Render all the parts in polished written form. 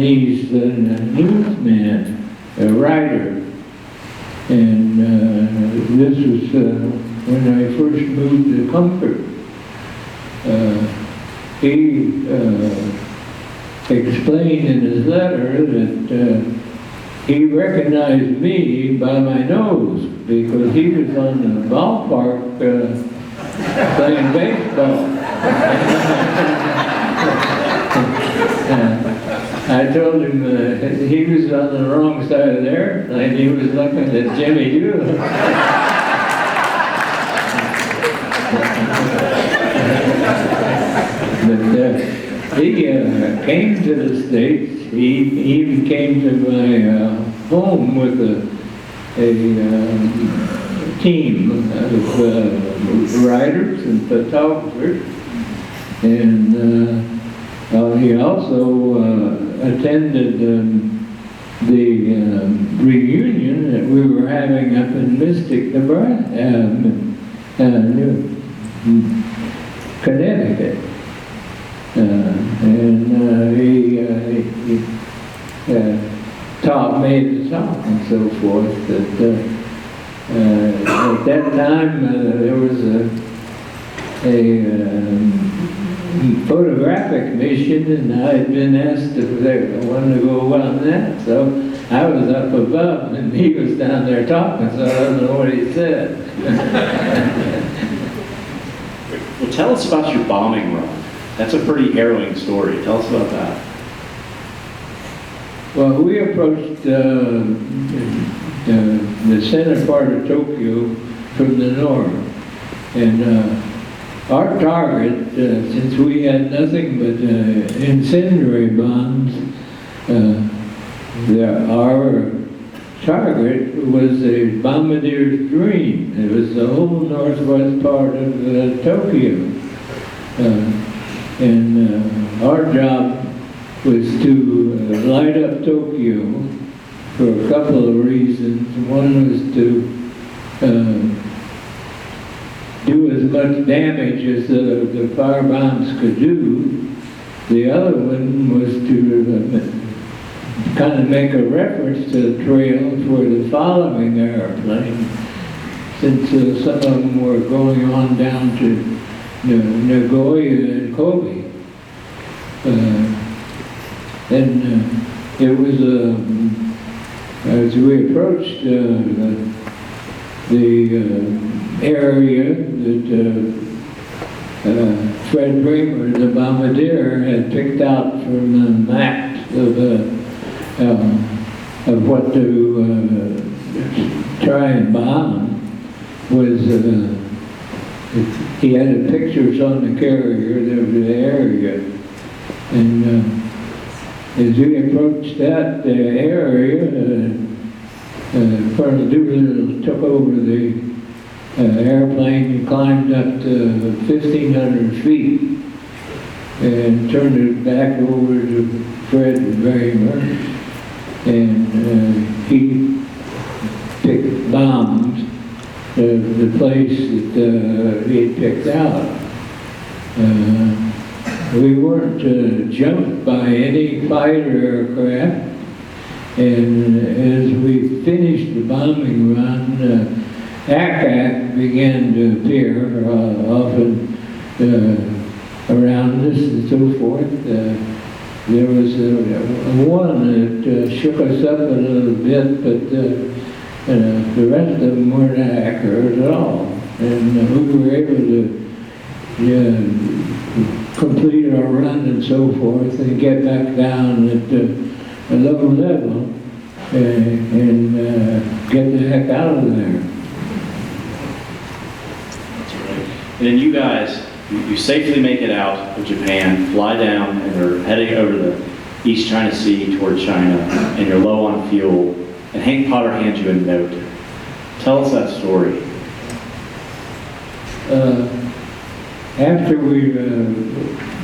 Chinese newsman, a writer. And this was when I first moved to Comfort. He explained in his letter that he recognized me by my nose because he was on the ballpark playing baseball. I told him he was on the wrong side of the airplane. He was looking at Jimmy Doolittle. But he came to the States. He even came to my home with a team of writers and photographers. And he also attended the reunion that we were having up in Mystic, Nebraska, Connecticut. And he taught me to talk and so forth. That at that time there was a photographic mission, and I had been asked if I wanted to go on that. So I was up above, and he was down there talking, so I don't know what he said. Well, tell us about your bombing run. That's a pretty harrowing story. Tell us about that. Well, we approached the center part of Tokyo from the north, and our target, since we had nothing but incendiary bombs, our target was a bombardier's dream. It was the whole northwest part of Tokyo. And our job was to light up Tokyo for a couple of reasons. One was to do as much damage as the fire bombs could do. The other one was to kind of make a reference to the trail for the following airplane, since some of them were going on down to Nagoya and Kobe. And it was, as we approached the area that Fred Bramer, the bombardier, had picked out from the maps of what to try and bomb, was he had pictures on the carrier of the area. And as we approached that area, Colonel Doolittle took over the airplane and climbed up to 1,500 feet and turned it back over to Fred Bramer, and he picked bombs the place that he had picked out. We weren't jumped by any fighter aircraft, and as we finished the bombing run, aircraft began to appear often around us and so forth. There was one that shook us up a little bit, but the rest of them weren't accurate at all. And we were able to complete our run and so forth and get back down at a low level and get the heck out of there. That's right. And then you guys, you safely make it out of Japan, fly down, and are heading over the East China Sea toward China, and you're low on fuel, and Hank Potter hands you a note. Tell us that story. After we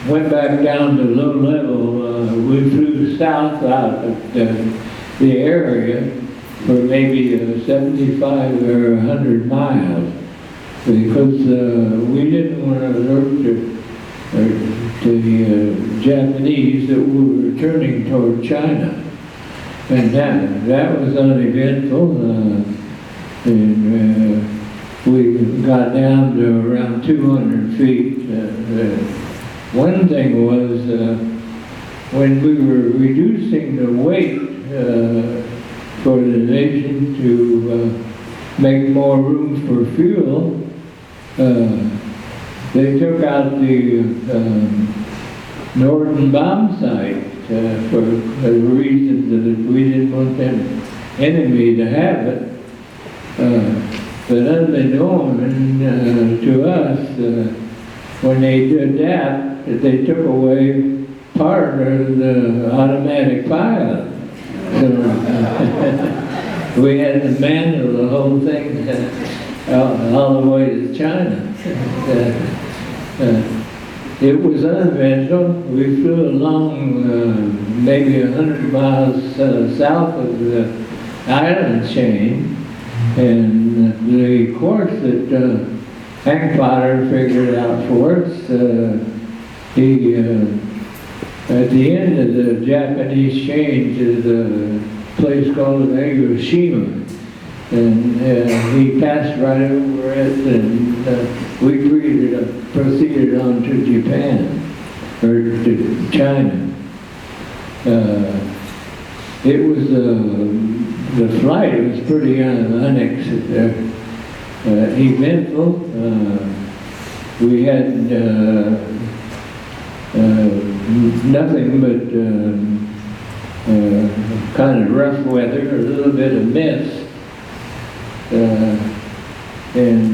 went back down to low level, we flew south out of the area for maybe 75 or 100 miles because we didn't want to alert to the Japanese that were returning toward China. And that was uneventful. And we got down to around 200 feet. One thing was when we were reducing the weight for the nation to make more room for fuel, they took out the Norden bomb site for the reason that we didn't want the enemy to have it. But unbeknown to us, when they did that, they took away part of the automatic pilot. So we had to manual the whole thing all the way to China. It was uneventful. We flew along maybe 100 miles south of the island chain, and the course that Hank Potter figured out for us, he at the end of the Japanese chain is a place called Hiroshima, and he passed right over it, and we proceeded on to Japan, or to China. It was, the flight was pretty unexpected, eventful. We had nothing but kind of rough weather, a little bit of mist. And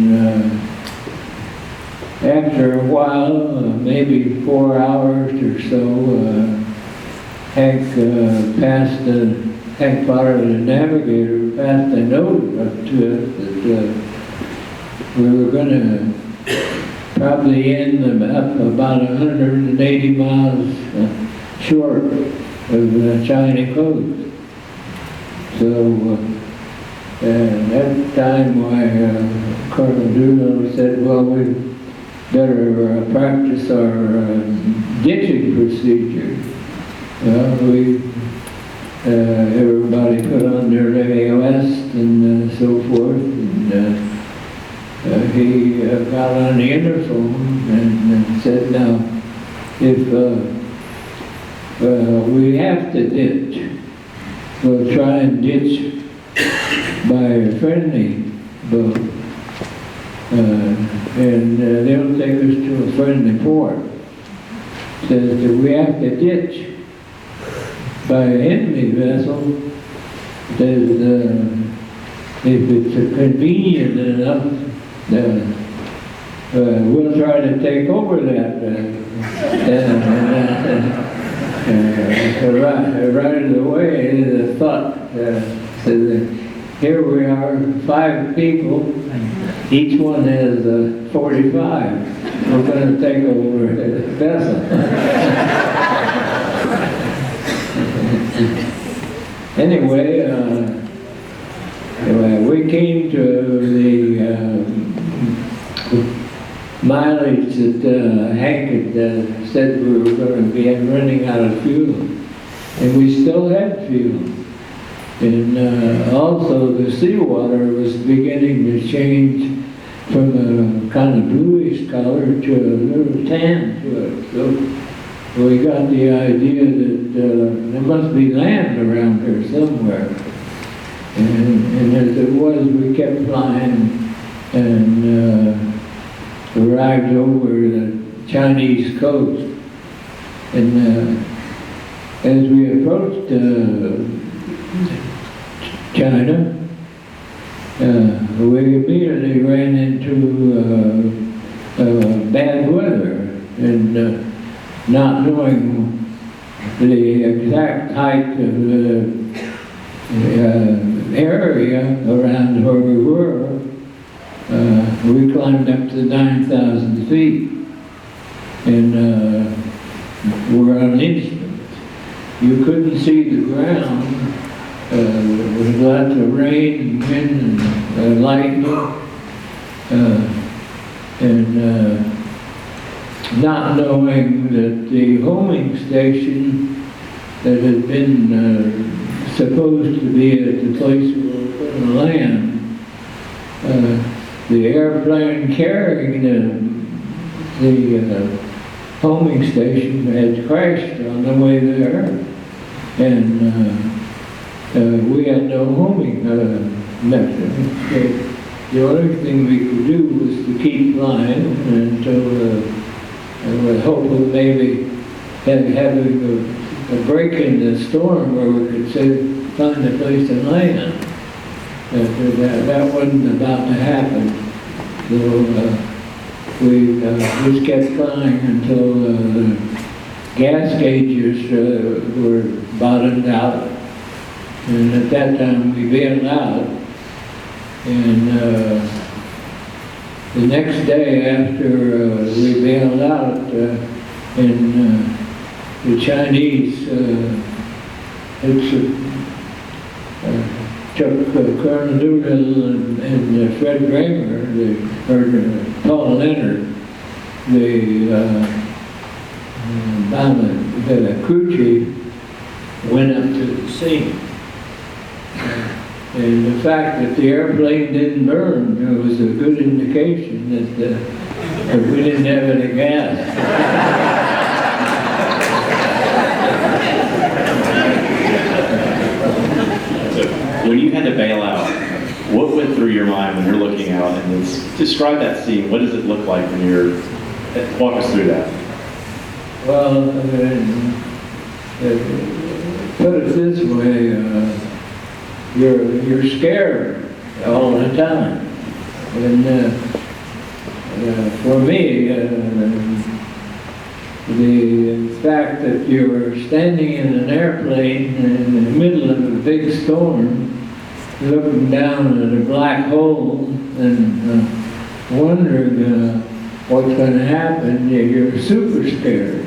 after a while, maybe 4 hours or so, Hank Potter, the navigator, passed a note up to us that we were going to probably end up about 180 miles short of the China coast. So at that time, Colonel Doolittle said, well, we better practice our ditching procedure. Well, everybody put on their vest and so forth, and he got on the interphone and said, now, if we have to ditch, we'll try and ditch by a friendly boat, and they'll take us to a friendly port. Says that we have to ditch by an enemy vessel, that if it's convenient enough, we'll try to take over that. Right away, the thought says, here we are, 5 people, each one has a 45. We're going to take over the vessel. Anyway, we came to the mileage that Hank had said we were going to be running out of fuel, and we still had fuel. And also the seawater was beginning to change from a kind of bluish color to a little tan to it. So we got the idea that there must be land around here somewhere. And as it was, we kept flying and arrived over the Chinese coast. And as we approached China, we immediately ran into bad weather, and not knowing the exact height of the area around where we were, we climbed up to 9,000 feet, and were on instant. You couldn't see the ground. There was lots of rain and wind and lightning, and not knowing that the homing station that had been supposed to be at the place we were going to land, the airplane carrying the homing station had crashed on the way there, and we had no homing method. The only thing we could do was to keep flying until, with hope of maybe having a break in the storm where we could find a place to land. That wasn't about to happen. So we just kept flying until the gas gauges were bottomed out. And at that time we bailed out. And the next day after we bailed out, and the Chinese took Colonel Doolittle and Fred Dramer, or Paul Leonard, the crew chief, went up to the scene. And the fact that the airplane didn't burn was a good indication that we didn't have any gas. So when you had to bail out, what went through your mind when you're looking out? And describe that scene. What does it look like when you're... Walk us through that. Well, put it this way, you're scared all the time. And for me, the fact that you're standing in an airplane in the middle of a big storm, looking down at a black hole and wondering what's going to happen, you're super scared.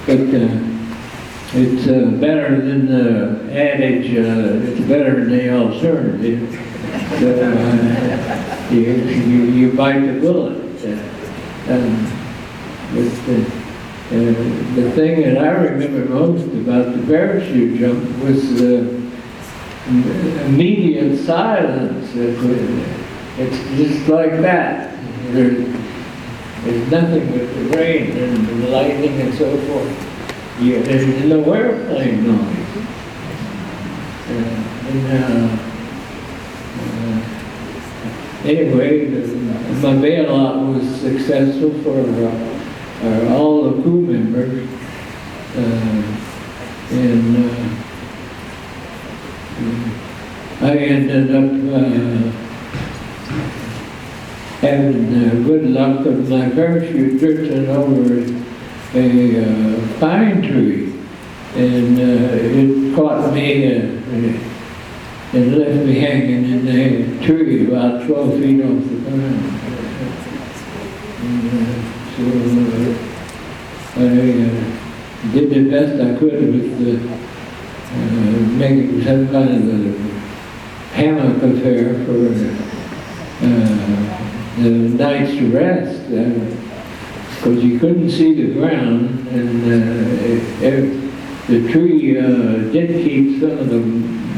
But it's better than the adage, it's better than the alternative. So, you bite the bullet. The thing that I remember most about the parachute jump was the immediate silence. It's just like that. There's nothing but the rain and the lightning and so forth. There's no airplane noise. Anyway, my bailout was successful for all the crew members. I ended up having good luck with my parachute drifting over a pine tree, and it caught me and left me hanging in the tree about 12 feet off the ground. And, so I did the best I could with making some kind of a hammock affair for the night's rest. Because you couldn't see the ground, and the tree did keep some of the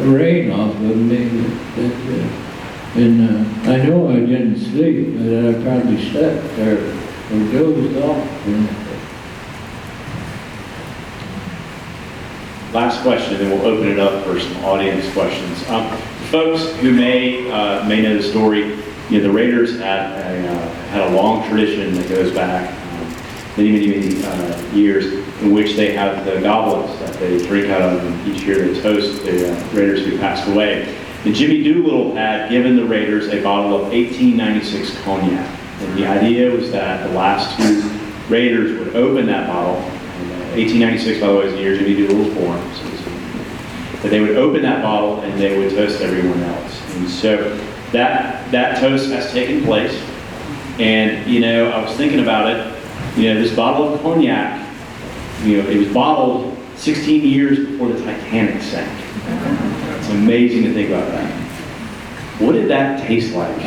rain off of me. And I know I didn't sleep, but I probably slept or dozed off. Last question, then we'll open it up for some audience questions. Folks who may know the story, the Raiders had a long tradition that goes back many years, in which they have the goblets that they drink out of, and each year they toast the Raiders who passed away. And Jimmy Doolittle had given the Raiders a bottle of 1896 cognac. And the idea was that the last two Raiders would open that bottle, and 1896, by the way, is the year Jimmy Doolittle was born, that they would open that bottle and they would toast everyone else. And so that toast has taken place. And, I was thinking about it, this bottle of cognac, it was bottled 16 years before the Titanic sank. It's amazing to think about that. What did that taste like?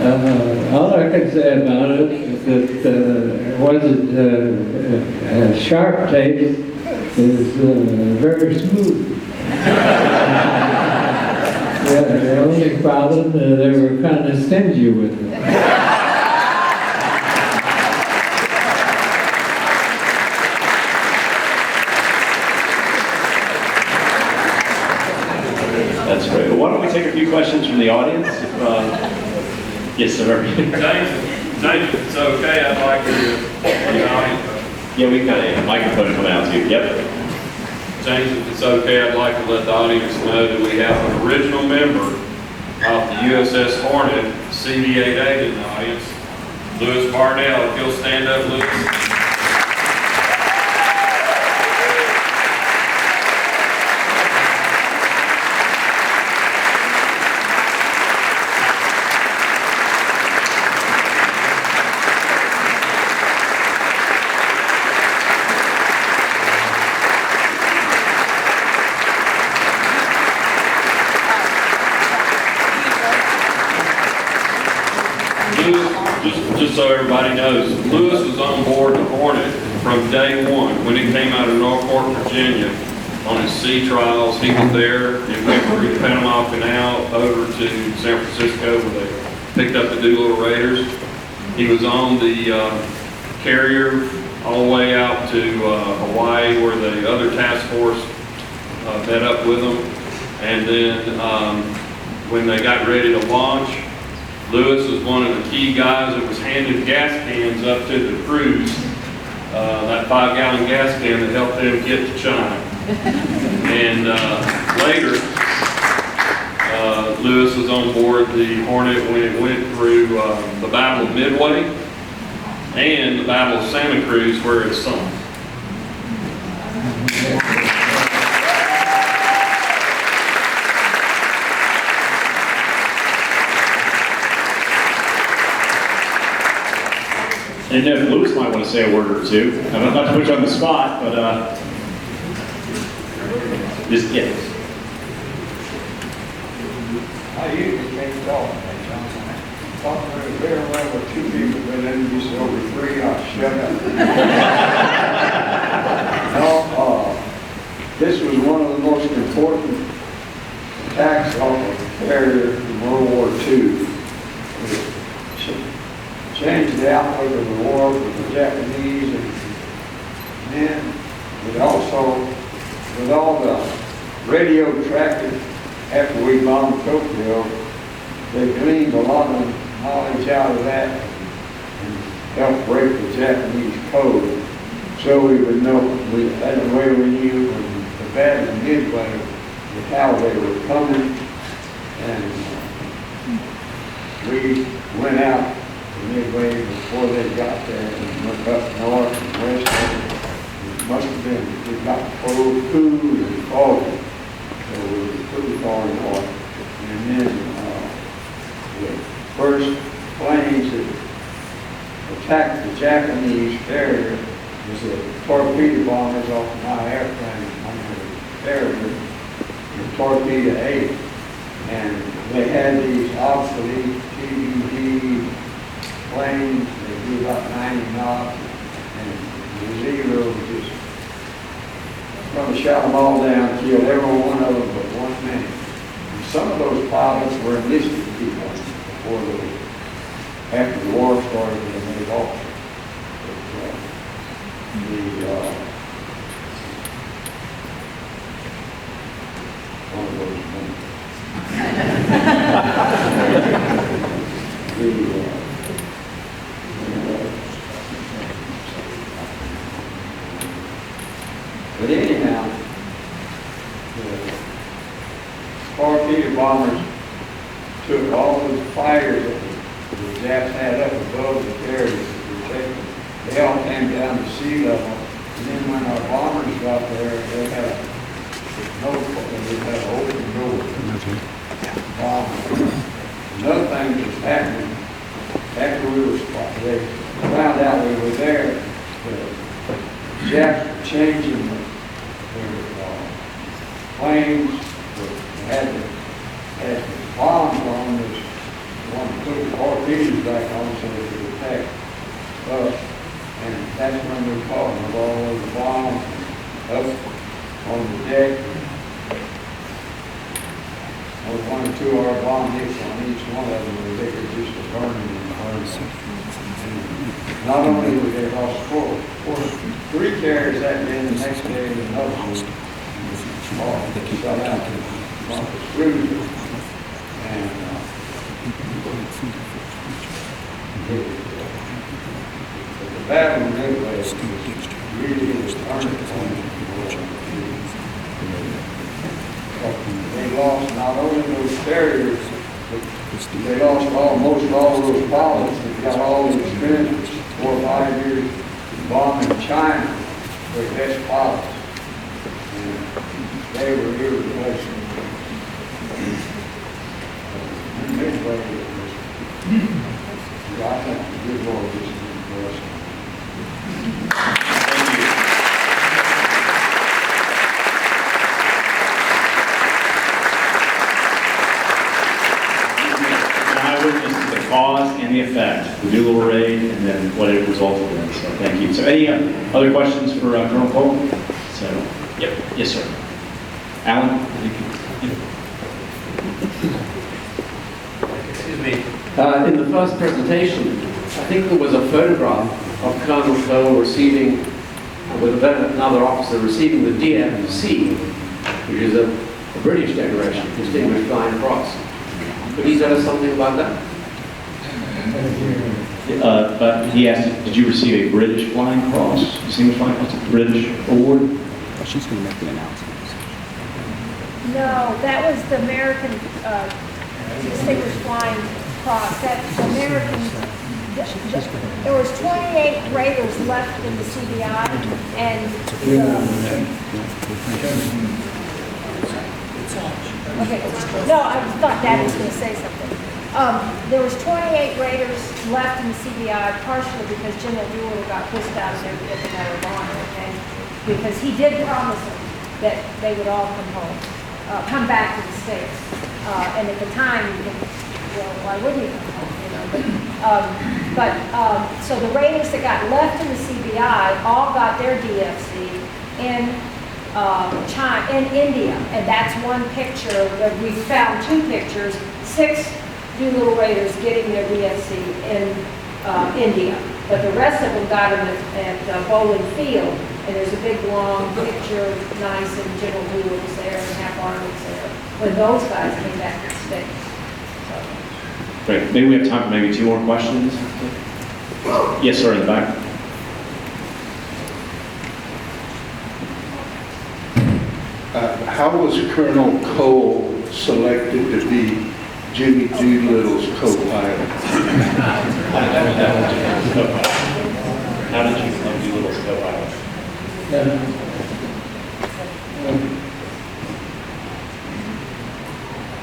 All I can say about it is that it wasn't sharp taste, is very smooth. Yeah, the only problem, they were kind of stingy with it. That's great. Well, why don't we take a few questions from the audience? Yes, sir. James, if it's okay, I'd like to, Yeah, we've got a microphone coming out too. Yep. James, if it's okay, I'd like to let the audience know that we have an original member of the USS Hornet, CV-88 in the audience, Lewis Barnell. If you'll stand up, Lewis. Just so everybody knows, Lewis was on board the Hornet from day one. When it came out of Norfolk, Virginia, on his sea trials, he was there. It went through the Panama Canal over to San Francisco where they picked up the Doolittle Raiders. He was on the carrier all the way out to Hawaii where the other task force met up with them. And then when they got ready to launch, Lewis was one of the key guys that was handing gas cans up to the crews, that 5-gallon gas can that helped them get to China. And later, Lewis was on board the Hornet when it went through the Battle of Midway and the Battle of Santa Cruz where it sunk. I didn't know if Lewis might want to say a word or two. I'm not to put you on the spot, but just, yeah. I usually can't talk. Talk very well with two people, but then you say over three, I'll shut up. This was one of the most important attacks on a carrier in World War II. Changed the outlook of the war with the Japanese, and then it also, with all the radio traffic after we bombed Tokyo, they gleaned a lot of knowledge out of that and helped break the Japanese code. So we would know, that way we knew when the Battle of Midway, how they were coming, and we went out Midway before they got there and went up north and west. It must have been, we got cold, and foggy, so we were pretty far north. And then the first planes that attacked the Japanese carrier was the torpedo bombers off my airplane, the carrier, the Torpedo 8. And they had these obsolete TBD planes, they do about 90 knots, and the Zero was just going to shut them all down, kill every one of them but one man. And some of those pilots were enlisted people before after the war started, they made off. One of those but anyhow, the torpedo bombers took all those fires that the Japs had up above the carriers. They all came down to sea level, and then when our bombers got there, they had an open door. Another thing that was happening after we were spotted, they found out we were there. The Japs were changing their planes. They had the bombs on this wanted to put the torpedoes back on so they could attack us. And that's when we caught them with all those bombs up on the deck. With 1 or 2 of our bomb hits on each one of them, they could just burn them and burn them. Not only were they lost 3 carriers that day, the next day another one shut out on the cruiser. And the battle in Midway was really a turning point. They lost not only those carriers, but they lost almost all those pilots that got all the experience 4 or 5 years bombing China, their best pilots. And they were irreplaceable. Midway was, I think the good Lord just did for us. The cause and the effect, the Doolittle raid, and then what it resulted in. So thank you. So any other questions for Colonel Cole? So, yep. Yes, sir. Alan? Excuse me. In the first presentation, I think there was a photograph of Colonel Cole receiving, with another officer receiving the DFC, which is a British decoration, Distinguished Flying Cross. Could you tell us something about that? But he asked, did you receive a British Flying Cross? Distinguished Flying Cross? A British award? Oh, she's going to make the announcement. No, that was the American Distinguished Flying Cross. That's American. There was 28 Raiders left in the CBI, and okay. No, I thought Dad was going to say something. There was 28 Raiders left in the CBI, partially because General Doolittle got pushed out of there to get the Medal of Honor, okay? Because he did promise them that they would all come home, come back to the States. And at the time, you think, well, why wouldn't he come home, you know? So the Raiders that got left in the CBI all got their DFC in China, in India, and that's one picture. But we found 2 pictures, 6 Doolittle Raiders getting their DFC in India, but the rest of them got them at Bowling Field, and there's a big long picture, nice, and General Doolittle's there, and Hap Arnold's there, when those guys came back to the States. So. Great. Maybe we have time for maybe 2 more questions. Yes, sir, in the back. How was Colonel Cole selected to be Jimmy Doolittle's co-pilot? How did you become Doolittle's co-pilot?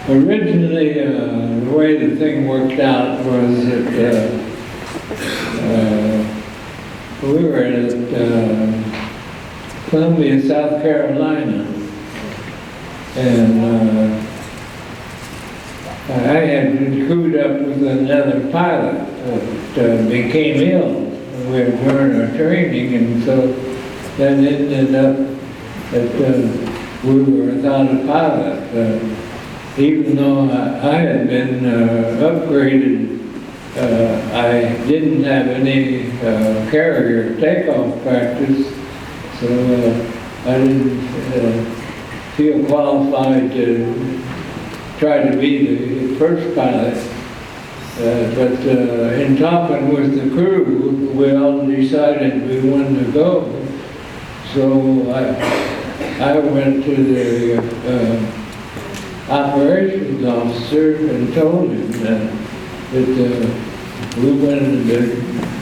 Originally, the way the thing worked out was that we were at Columbia, South Carolina, and I had been crewed up with another pilot that became ill during our training, and so that ended up that we were without a pilot. Even though I had been upgraded, I didn't have any carrier takeoff practice, so I didn't feel qualified to try to be the first pilot. But in talking with the crew, we all decided we wanted to go. So I went to the operations officer and told him that we wanted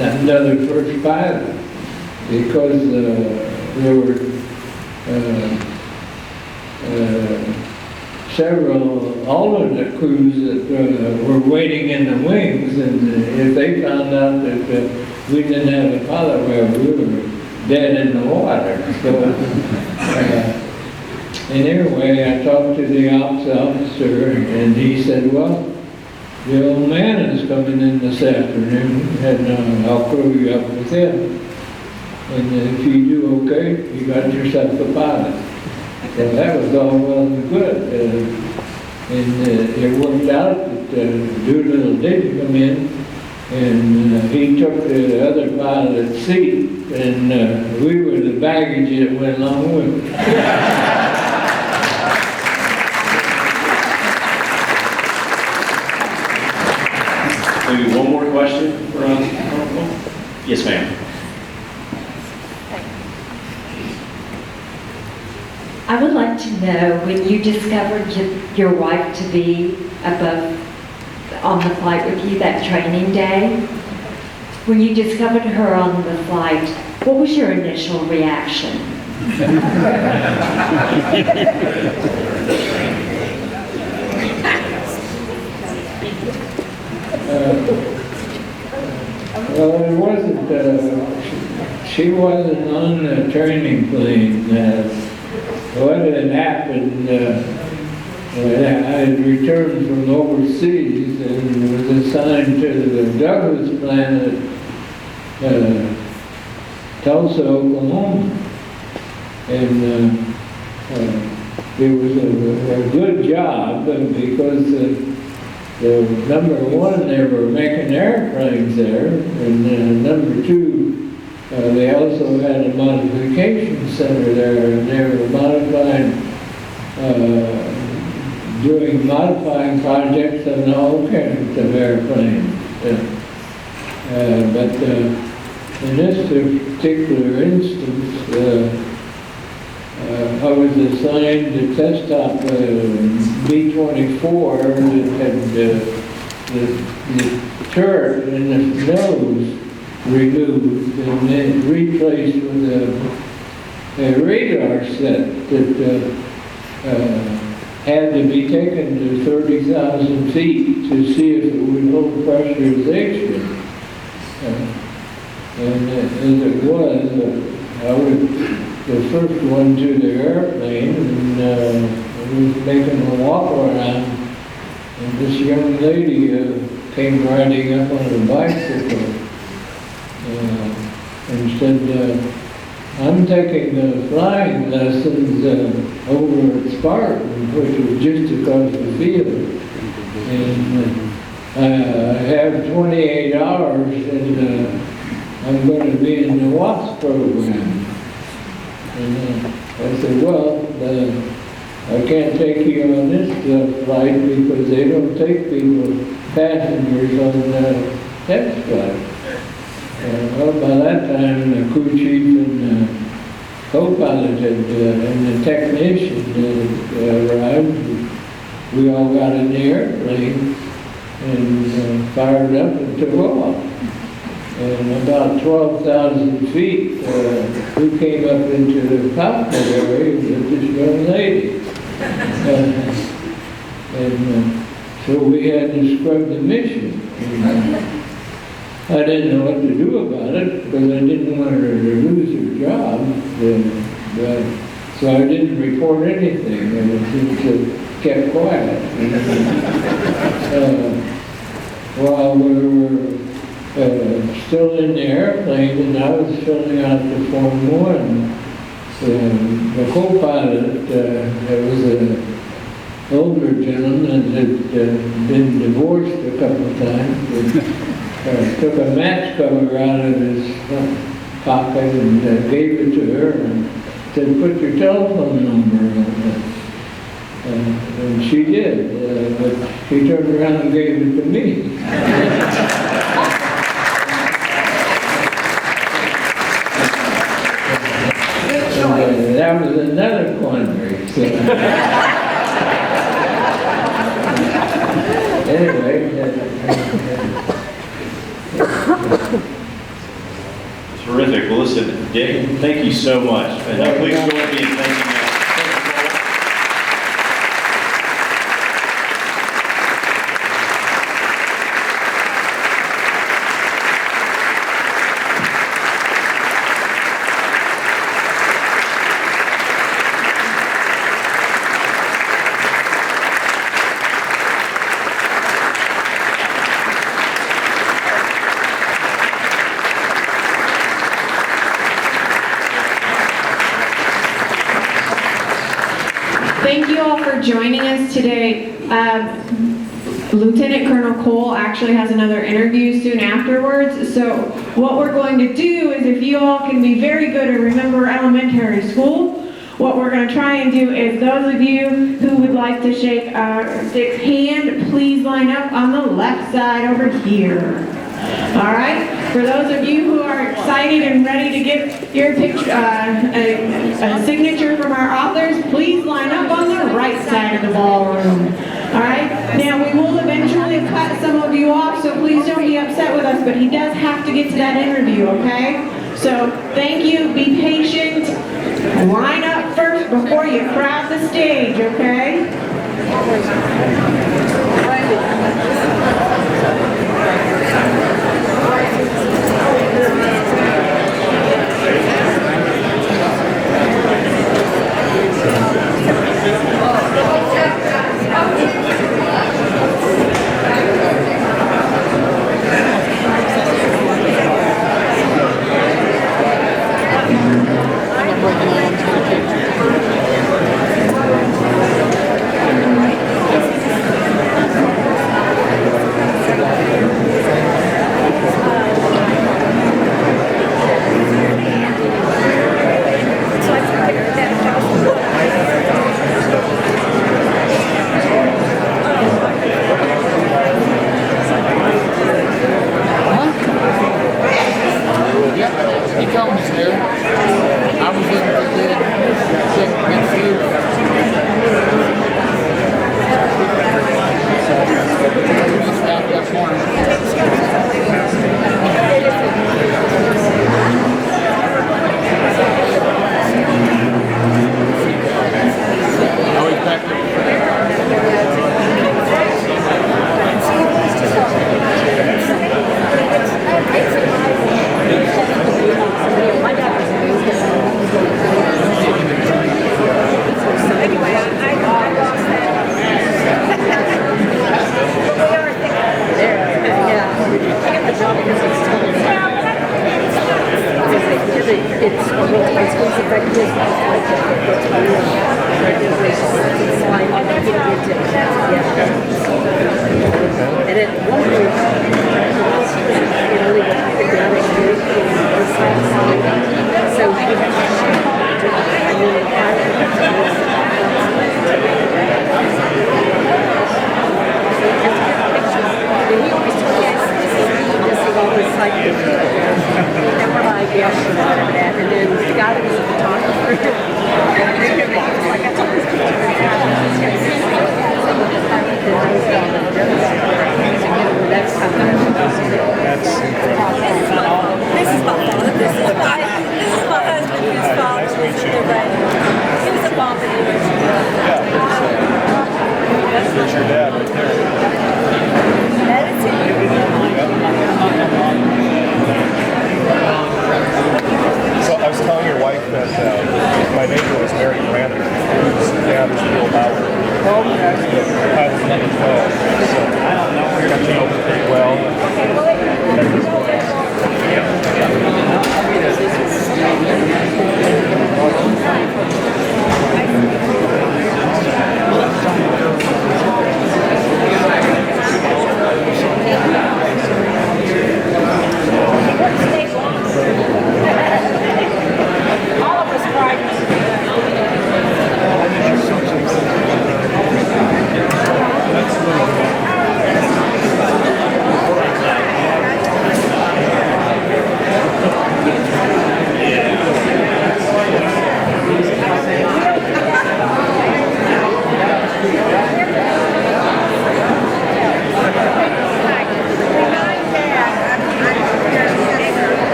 another first pilot because there were several alternate crews that were waiting in the wings, and if they found out that we didn't have a pilot, well, we were dead in the water. So, and anyway, I talked to the ops officer, and he said, well, the old man is coming in this afternoon, and I'll throw you up with him. And if you do okay, you got yourself a pilot. So that was all well and good. And it worked out that Doolittle did come in, and he took the other pilot's seat, and we were the baggage that went along with it. Maybe one more question for Yes, ma'am. I would like to know, when you discovered your wife to be above on the flight with you that training day, when you discovered her on the flight, what was your initial reaction? Well, it wasn't, she wasn't on the training plane. What had happened, I had returned from overseas and was assigned to the Douglas plant at Tulsa, Oklahoma. And it was a good job because number one, they were making airplanes there, and number two, they also had a modification center there, and they were modifying projects on all kinds of airplanes. But in this particular instance, I was assigned to test top B-24 that had the turret and the nose removed and then replaced with a radar set that had to be taken to 30,000 feet to see if it would hold pressurization. And as it was, I was the first one to the airplane, and I was making a walk around, and this young lady came riding up on a bicycle and said, I'm taking flying lessons over at Spartan, which was just across the field. And I have 28 hours, and I'm going to be in the WASP program. And I said, well, I can't take you on this flight because they don't take passengers on test flights. Well, by that time, the crew chief and co-pilot and the technician had arrived. We all got in the airplane and fired up and took off. And about 12,000 feet, we came up into the cockpit area with this young lady. So we had to scrub the mission. I didn't know what to do about it because I didn't want her to lose her job. So I didn't report anything, and I just kept quiet. While we were still in the airplane, and I was filling out the Form 1. The co-pilot, there was an older gentleman that had been divorced a couple of times. Took a match cover out of his pocket and gave it to her and said, put your telephone number on it. And she did, but she turned around and gave it to me. That was another quandary. So. Anyway. Terrific. Well, listen, Dick, thank you so much. And please join me in thanking you. Thank you all for joining us today. Lieutenant Colonel Cole actually has another interview soon afterwards, so what we're going to do is, if you all can be very good at remember elementary school, what we're going to try and do is, those of you who would like to shake Dick's hand, please line up on the left side over here. All right? For those of you who are excited and ready to get your picture, a signature from our authors, please line up on the right side of the ballroom. All right? Now, we will eventually cut some of you off, so please don't be upset with us, but he does have to get to that interview, okay? So, thank you. Be patient. Line up first before you crowd the stage, okay?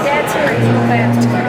Dad's here, he's fast.